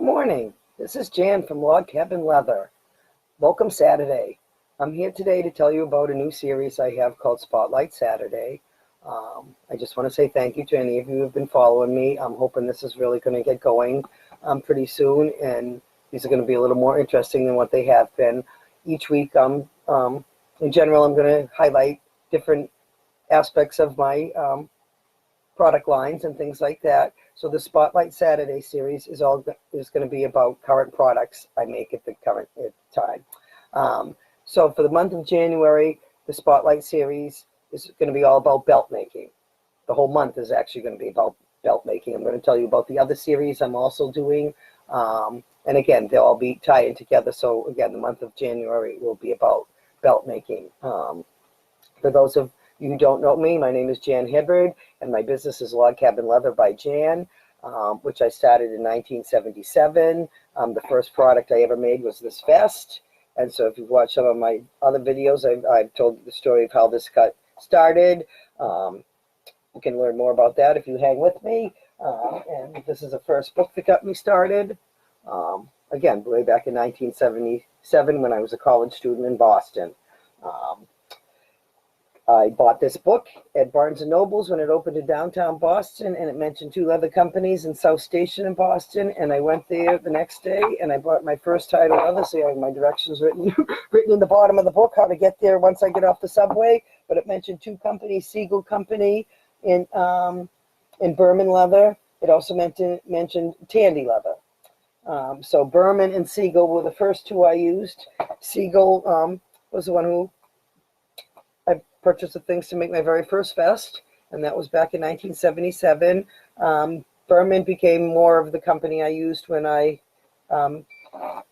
morning. This is Jan from Log Cabin Leather. Welcome Saturday. I'm here today to tell you about a new series I have called Spotlight Saturday. I just want to say thank you to any of you who have been following me. I'm hoping this is really going to get going pretty soon, and these are going to be a little more interesting than what they have been. Each week, in general, I'm going to highlight different aspects of my product lines and things like that. So the Spotlight Saturday series is going to be about current products I make at the current time. So for the month of January, the Spotlight series is going to be all about belt making. The whole month is actually going to be about belt making. I'm going to tell you about the other series I'm also doing. And again, they'll all be tying together. So again, the month of January will be about belt making. For those of you who don't know me, my name is Jan Hibbard, and my business is Log Cabin Leather by Jan, which I started in 1977. The first product I ever made was this vest. And so if you've watched some of my other videos, I've told the story of how this cut started. You can learn more about that if you hang with me. And this is the first book that got me started. Again, way back in 1977 when I was a college student in Boston. I bought this book at Barnes & Noble's when it opened in downtown Boston, and it mentioned 2 leather companies in South Station in Boston, and I went there the next day, and I bought my first title leather, so I have my directions written in the bottom of the book, how to get there once I get off the subway, but it mentioned 2 companies, Siegel Company in Berman Leather. It also mentioned Tandy Leather. So Berman and Siegel were the first 2 I used. Siegel was the one who I purchased the things to make my very first vest, and that was back in 1977. Berman became more of the company I used when I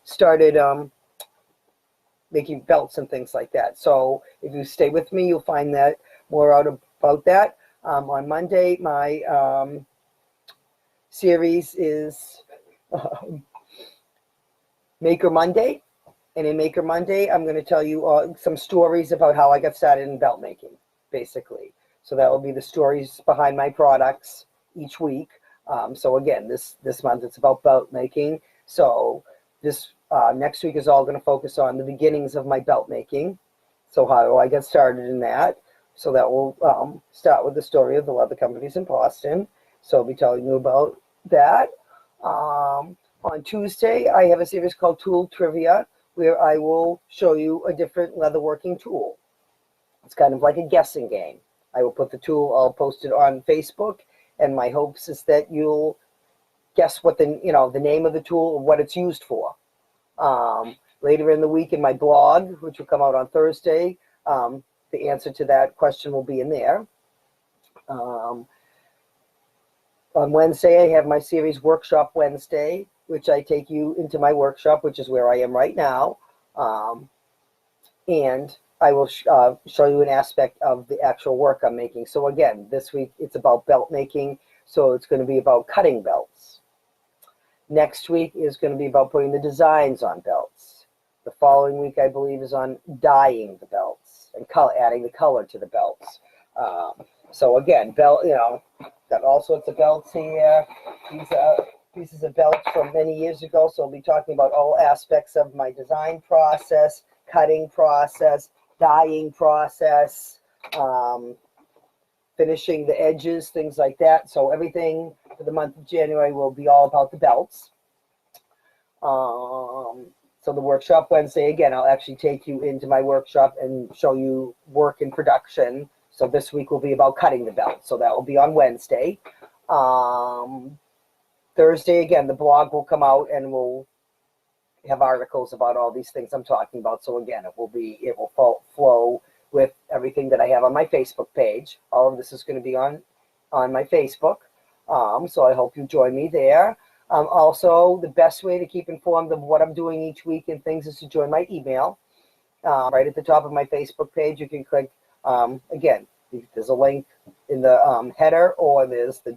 started making belts and things like that. So if you stay with me, you'll find that more out about that. On Monday, my series is Maker Monday. And in Maker Monday, I'm going to tell you some stories about how I got started in belt making, basically. So that will be the stories behind my products each week. So again, this month it's about belt making. So this next week is all going to focus on the beginnings of my belt making. So how do I get started in that? So that will start with the story of the leather companies in Boston. So I'll be telling you about that. On Tuesday, I have a series called Tool Trivia, where I will show you a different leatherworking tool. It's kind of like a guessing game. I will put the tool, I'll post it on Facebook, and my hopes is that you'll guess what the name of the tool or what it's used for. Later in the week in my blog, which will come out on Thursday, the answer to that question will be in there. On Wednesday, I have my series Workshop Wednesday, which I take you into my workshop, which is where I am right now. And I will show you an aspect of the actual work I'm making. So again, this week it's about belt making, so it's going to be about cutting belts. Next week is going to be about putting the designs on belts. The following week, I believe, is on dyeing the belts and adding the color to the belts. So again, belt, got all sorts of belts here. These are pieces of belts from many years ago, so I'll be talking about all aspects of my design process, cutting process, dyeing process, finishing the edges, things like that. So everything for the month of January will be all about the belts. So the Workshop Wednesday, again, I'll actually take you into my workshop and show you work in production. So this week will be about cutting the belt. So that will be on Wednesday. Thursday, again, the blog will come out and we'll have articles about all these things I'm talking about. So again, it will flow with everything that I have on my Facebook page. All of this is going to be on my Facebook. So I hope you join me there. Also, the best way to keep informed of what I'm doing each week and things is to join my email. Right at the top of my Facebook page, you can click, again, there's a link in the header, or there's the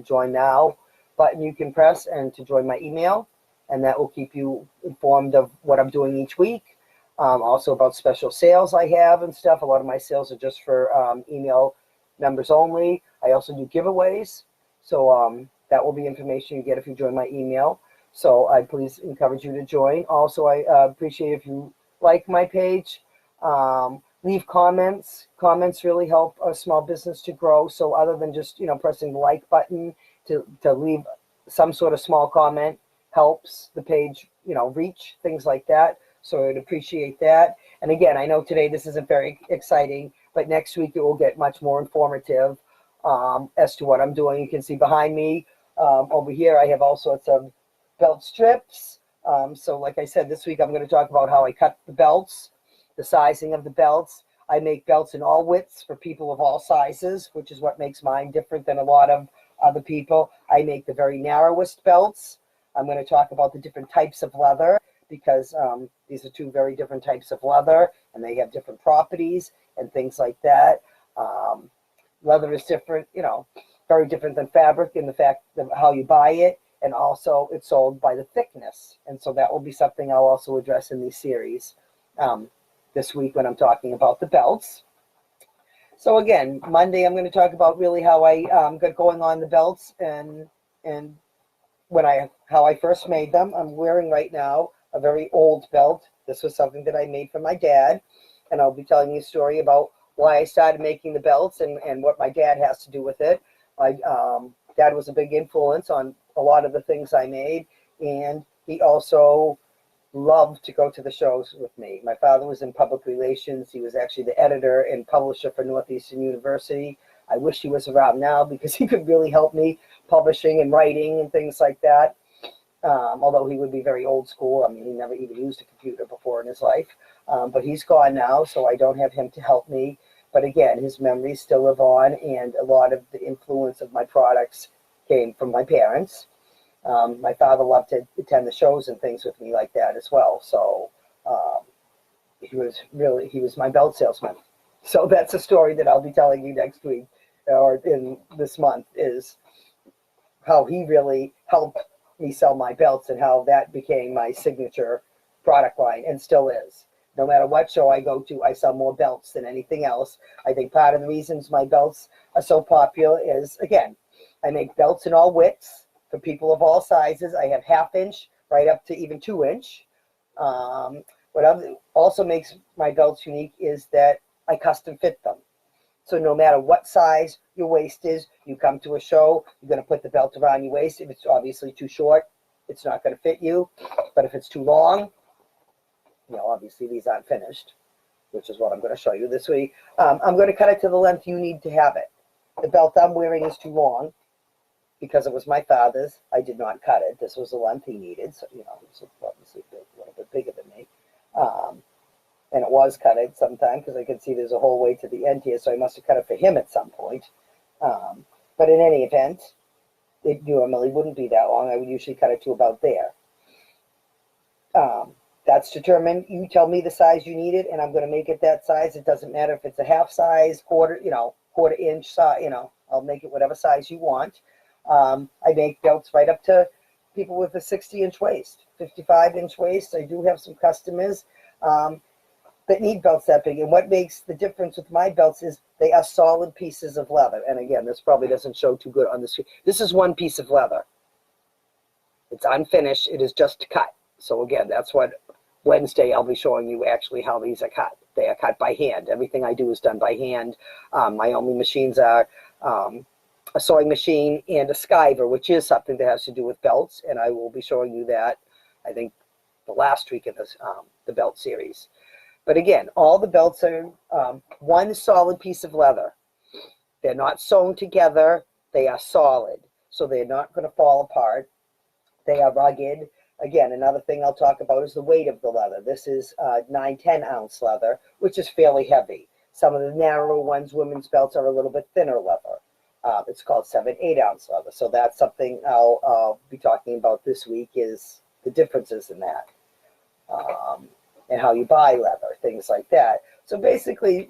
Join Now button you can press and to join my email, and that will keep you informed of what I'm doing each week. Also about special sales I have and stuff. A lot of my sales are just for email members only. I also do giveaways, so that will be information you get if you join my email. So I please encourage you to join. Also, I appreciate if you like my page. Leave comments. Comments really help a small business to grow. So other than just, pressing the like button, to leave some sort of small comment helps the page, reach, things like that. So I'd appreciate that. And again, I know today this isn't very exciting, but next week it will get much more informative as to what I'm doing. You can see behind me over here, I have all sorts of belt strips. So like I said, this week I'm going to talk about how I cut the belts, the sizing of the belts. I make belts in all widths for people of all sizes, which is what makes mine different than a lot of other people. I make the very narrowest belts. I'm going to talk about the different types of leather because these are two very different types of leather and they have different properties and things like that. Leather is different, very different than fabric in the fact of how you buy it, and also it's sold by the thickness. And so that will be something I'll also address in these series this week when I'm talking about the belts. So again, Monday I'm going to talk about really how I got going on the belts and how I first made them. I'm wearing right now a very old belt. This was something that I made for my dad, and I'll be telling you a story about why I started making the belts and what my dad has to do with it. My dad was a big influence on a lot of the things I made, and he also loved to go to the shows with me. My father was in public relations. He was actually the editor and publisher for Northeastern University. I wish he was around now because he could really help me publishing and writing and things like that. Although he would be very old school. I mean, he never even used a computer before in his life. But he's gone now, so I don't have him to help me. But again, his memories still live on, and a lot of the influence of my products came from my parents. My father loved to attend the shows and things with me like that as well. So he was my belt salesman. So that's a story that I'll be telling you next week or in this month, is how he really helped me sell my belts and how that became my signature product line and still is. No matter what show I go to, I sell more belts than anything else. I think part of the reasons my belts are so popular is, again, I make belts in all widths for people of all sizes. I have 1/2 inch right up to even 2 inch. What also makes my belts unique is that I custom fit them. So no matter what size your waist is, you come to a show, you're going to put the belt around your waist. If it's obviously too short, it's not going to fit you. But if it's too long, obviously these aren't finished, which is what I'm going to show you this week. I'm going to cut it to the length you need to have it. The belt I'm wearing is too long because it was my father's. I did not cut it. This was the length he needed. So, it was obviously a little bit bigger than me. And it was cut at some time because I could see there's a whole way to the end here. So I must have cut it for him at some point. But in any event, it normally wouldn't be that long. I would usually cut it to about there. That's determined. You tell me the size you need it, and I'm going to make it that size. It doesn't matter if it's a 1/2 size, quarter inch size, I'll make it whatever size you want. I make belts right up to people with a 60-inch waist, 55-inch waist. I do have some customers that need belts that big. And what makes the difference with my belts is they are solid pieces of leather. And again, this probably doesn't show too good on the screen. This is one piece of leather. It's unfinished. It is just cut. So again, that's what Wednesday I'll be showing you actually how these are cut. They are cut by hand. Everything I do is done by hand. My only machines are a sewing machine and a skiver, which is something that has to do with belts. And I will be showing you that, I think, the last week of this, the belt series. But again, all the belts are one solid piece of leather. They're not sewn together. They are solid. So they're not going to fall apart. They are rugged. Again, another thing I'll talk about is the weight of the leather. This is 9-10 ounce leather, which is fairly heavy. Some of the narrower ones, women's belts, are a little bit thinner leather. It's called 7-8 ounce leather. So that's something I'll be talking about this week, is the differences in that. And how you buy leather, things like that. So basically,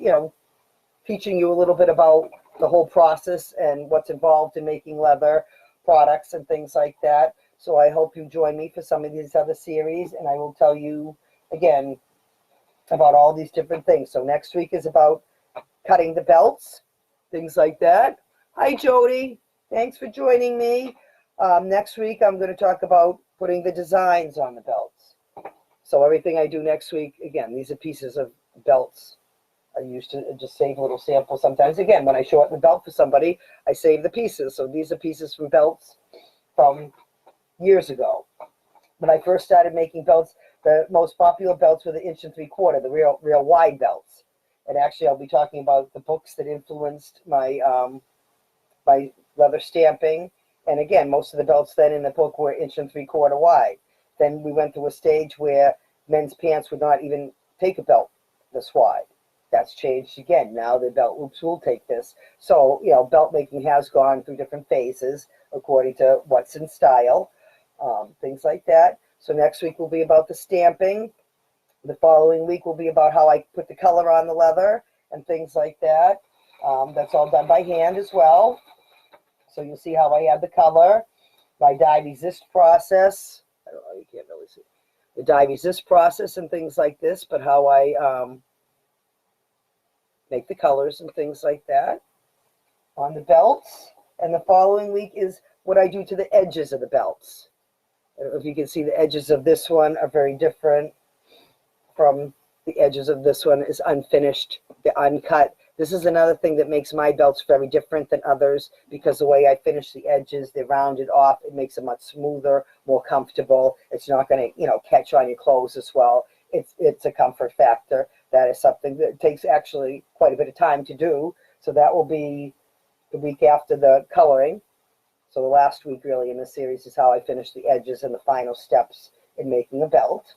teaching you a little bit about the whole process and what's involved in making leather products and things like that. So I hope you join me for some of these other series, and I will tell you, again, about all these different things. So next week is about cutting the belts, things like that. Hi, Jody. Thanks for joining me. Next week, I'm going to talk about putting the designs on the belts. So everything I do next week, again, these are pieces of belts. I used to just save little samples sometimes. Again, when I shorten the belt for somebody, I save the pieces. So these are pieces from belts from years ago. When I first started making belts, the most popular belts were the 1 3/4, the real wide belts. And actually, I'll be talking about the books that influenced my my leather stamping. And again, most of the belts then in the book were 1 3/4 wide. Then we went to a stage where men's pants would not even take a belt this wide. That's changed again. Now the belt loops will take this. So, belt making has gone through different phases according to what's in style, things like that. So next week will be about the stamping. The following week will be about how I put the color on the leather and things like that. That's all done by hand as well. So you'll see how I add the color, my dye resist process. I don't know, you can't really see the dye resist process and things like this, but how I make the colors and things like that on the belts. And the following week is what I do to the edges of the belts. I don't know if you can see the edges of this one are very different from the edges of this one is unfinished, the uncut. This is another thing that makes my belts very different than others because the way I finish the edges, they're rounded off. It makes them much smoother, more comfortable. It's not going to, catch on your clothes as well. It's a comfort factor. That is something that takes actually quite a bit of time to do. So that will be the week after the coloring. So the last week really in the series is how I finish the edges and the final steps in making a belt.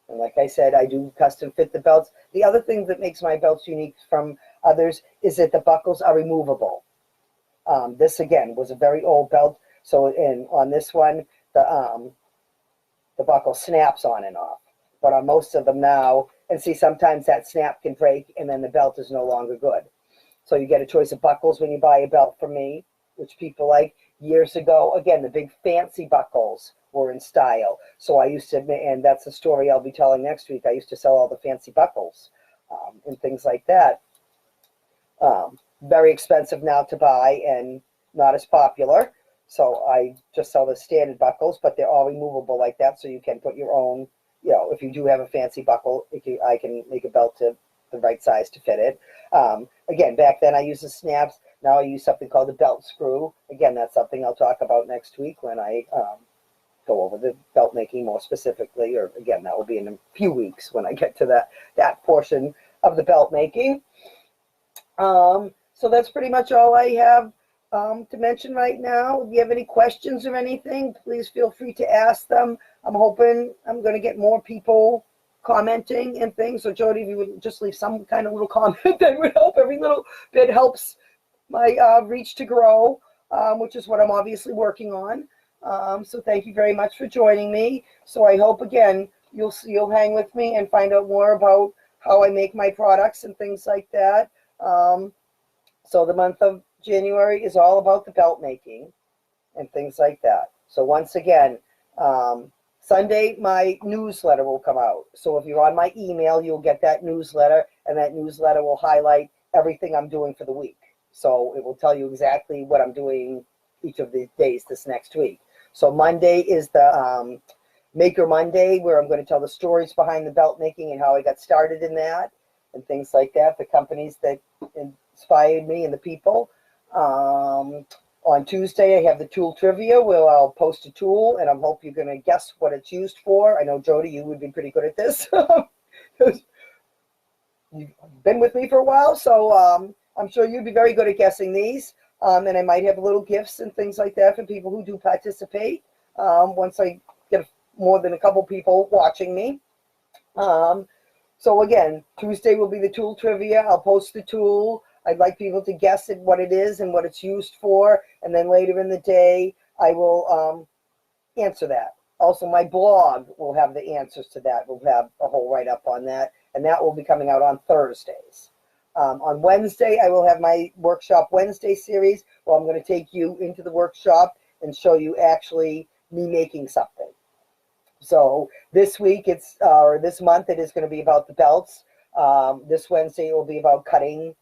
And like I said, I do custom fit the belts. The other thing that makes my belts unique from others is that the buckles are removable. This again was a very old belt. So on this one, the buckle snaps on and off. But on most of them now, and see, sometimes that snap can break and then the belt is no longer good. So you get a choice of buckles when you buy a belt from me, which people like. Years ago, again, the big fancy buckles were in style. So I used to, and that's a story I'll be telling next week. I used to sell all the fancy buckles and things like that. Very expensive now to buy and not as popular. So I just sell the standard buckles, but they're all removable like that. So you can put your own, if you do have a fancy buckle, I can make a belt to the right size to fit it. Again, back then I used the snaps. Now I use something called the belt screw. Again, that's something I'll talk about next week when I go over the belt making more specifically, or again, that will be in a few weeks when I get to that portion of the belt making. So that's pretty much all I have to mention right now. If you have any questions or anything, please feel free to ask them. I'm hoping I'm going to get more people commenting and things. So Jody, if you would just leave some kind of little comment, that would help. Every little bit helps my reach to grow, which is what I'm obviously working on. So thank you very much for joining me. So I hope, again, you'll hang with me and find out more about how I make my products and things like that. So the month of January is all about the belt making and things like that. So once again, Sunday, my newsletter will come out. So if you're on my email, you'll get that newsletter, and that newsletter will highlight everything I'm doing for the week. So it will tell you exactly what I'm doing each of the days this next week. So Monday is the Maker Monday, where I'm going to tell the stories behind the belt making and how I got started in that and things like that, the companies that inspired me and the people. On Tuesday, I have the tool trivia where I'll post a tool, and I hope you're going to guess what it's used for. I know, Jody, you would be pretty good at this. You've been with me for a while, so I'm sure you'd be very good at guessing these. And I might have little gifts and things like that for people who do participate once I get more than a couple people watching me. So again, Tuesday will be the tool trivia. I'll post the tool. I'd like people to guess what it is and what it's used for. And then later in the day, I will answer that. Also, my blog will have the answers to that. We'll have a whole write-up on that. And that will be coming out on Thursdays. On Wednesday, I will have my Workshop Wednesday series where I'm going to take you into the workshop and show you actually me making something. So this week, or this month, it is going to be about the belts. This Wednesday, it will be about cutting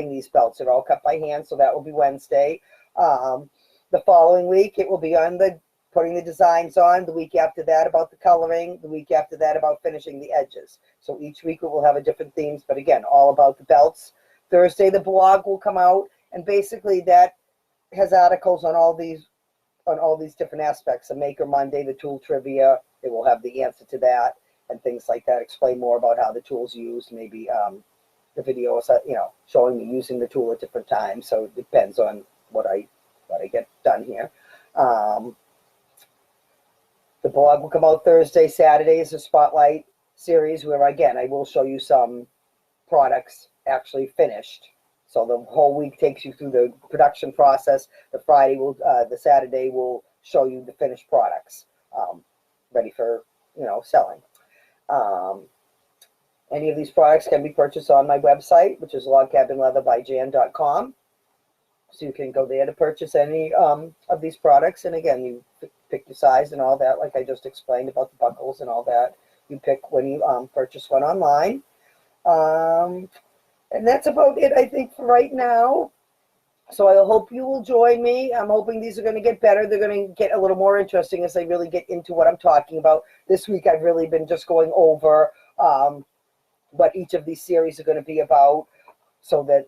these belts. They're all cut by hand, so that will be Wednesday. The following week, it will be on the putting the designs on. The week after that about the coloring. The week after that about finishing the edges. So each week we will have a different themes, but again, all about the belts. Thursday, the blog will come out, and basically that has articles on all these different aspects. The Maker Monday, the tool trivia, it will have the answer to that and things like that. Explain more about how the tool's used, maybe the videos, showing me using the tool at different times. So it depends on what I get done here. The blog will come out Thursday. Saturday is a spotlight series where, again, I will show you some products actually finished. So the whole week takes you through the production process. The Saturday will show you the finished products, ready for selling. Any of these products can be purchased on my website, which is logcabinleatherbyjan.com. So you can go there to purchase any of these products. And again, you pick your size and all that, like I just explained about the buckles and all that. You pick when you purchase one online. And that's about it, I think, for right now. So I hope you will join me. I'm hoping these are going to get better. They're going to get a little more interesting as I really get into what I'm talking about. This week I've really been just going over what each of these series are going to be about so that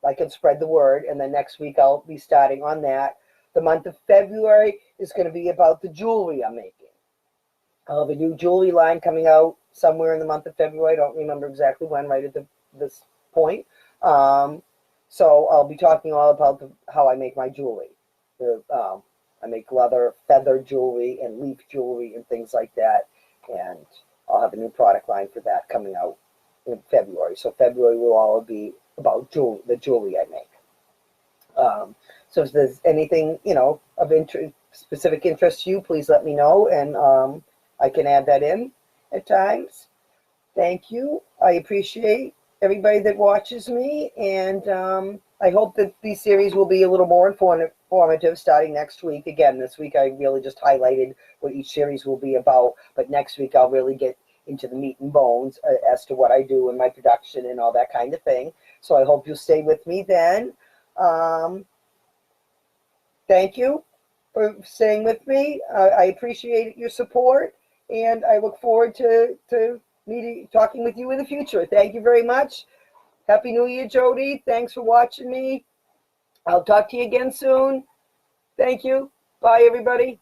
I can spread the word. And then next week I'll be starting on that. The month of February is going to be about the jewelry I'm making. I'll have a new jewelry line coming out somewhere in the month of February. I don't remember exactly when, right at this point. So I'll be talking all about how I make my jewelry. I make leather, feather jewelry, and leaf jewelry, and things like that. And I'll have a new product line for that coming out in February. So February will all be about the jewelry I make. So if there's anything of specific interest to you, please let me know, and I can add that in at times. Thank you. I appreciate everybody that watches me, and I hope that these series will be a little more informative starting next week. Again, this week I really just highlighted what each series will be about, but next week I'll really get into the meat and bones as to what I do in my production and all that kind of thing. So I hope you'll stay with me then. Thank you for staying with me. I appreciate your support, and I look forward to talking with you in the future. Thank you very much. Happy New Year, Jody. Thanks for watching me. I'll talk to you again soon. Thank you. Bye, everybody.